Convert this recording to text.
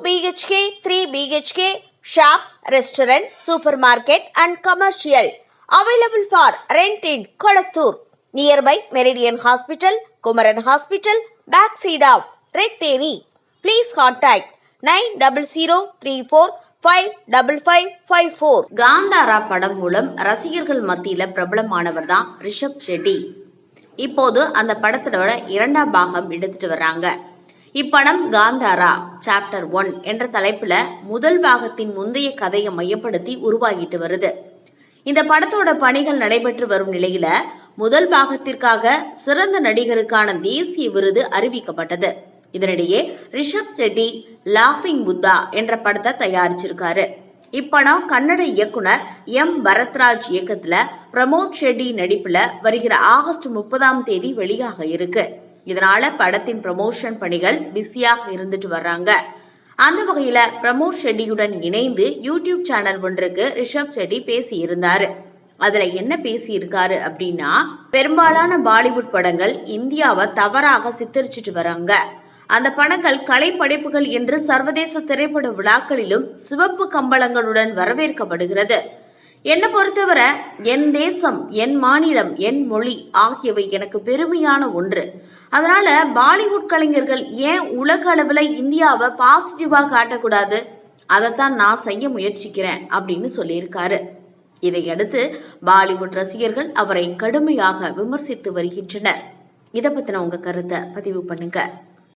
BHK, 3 BHK, shops, restaurant, supermarket and commercial. Available for rent in Kolattur. Nearby Meridian Hospital, Kumaran Hospital, backside of Red Terry. Please contact 9034555554. Kantara படம் மூலம் ரசிகர்கள் மத்தியில பிரபலமானவர் தான் ரிஷப் ஷெட்டி. இப்போது அந்த படத்தோட 2ஆம் பாகம் எடுத்துட்டு வர்றாங்க. இப்படம் காந்தாரா சாப்டர் 1 என்ற தலைப்புல முதல் பாகத்தின் முந்தைய கதையை மையப்படுத்தி உருவாகிட்டு வருது. இந்த படத்தோட பணிகள் நடைபெற்று வரும் நிலையில முதல் பாகத்திற்காக சிறந்த நடிகருக்கான தேசிய விருது அறிவிக்கப்பட்டது. இதனிடையே ரிஷப் ஷெட்டி லாஃபிங் புத்தா என்ற படத்தை தயாரிச்சிருக்காரு. இப்படம் கன்னட இயக்குனர் பரத்ராஜ் இயக்கத்துல பிரமோத் ஷெட்டி நடிப்புல வருகிற ஆகஸ்ட் 30ஆம் தேதி வெளியாக இருக்கு. இதனால படத்தின் ப்ரமோஷன் பணிகள் பிஸியாக இருந்துட்டு வர்றாங்க. அந்த வகையில பிரமோத் ஷெட்டியுடன் இணைந்து யூடியூப் சேனல் ஒன்றுக்கு ரிஷப் ஷெட்டி பேசி இருந்தாரு. அதுல என்ன பேசி இருக்காரு அப்படின்னா, பெரும்பாலான பாலிவுட் படங்கள் இந்தியாவை தவறாக சித்தரிச்சிட்டு வராங்க. அந்த படங்கள் கலை படைப்புகள் என்று சர்வதேச திரைப்பட விழாக்களிலும் சிவப்பு கம்பளங்களுடன் வரவேற்கப்படுகிறது. என்னை பொறுத்தவரை என் தேசம், என் மாநிலம், என் மொழி ஆகியவை எனக்கு பெருமையான ஒன்று. அதனால பாலிவுட் கலைஞர்கள் ஏன் உலக அளவுல இந்தியாவை பாசிட்டிவா காட்டக்கூடாது? அதைத்தான் நான் செய்ய முயற்சிக்கிறேன் அப்படின்னு சொல்லியிருக்காரு. இதையடுத்து பாலிவுட் ரசிகர்கள் அவரை கடுமையாக விமர்சித்து வருகின்றனர். இதை பத்தின உங்க கருத்தை பதிவு பண்ணுங்க.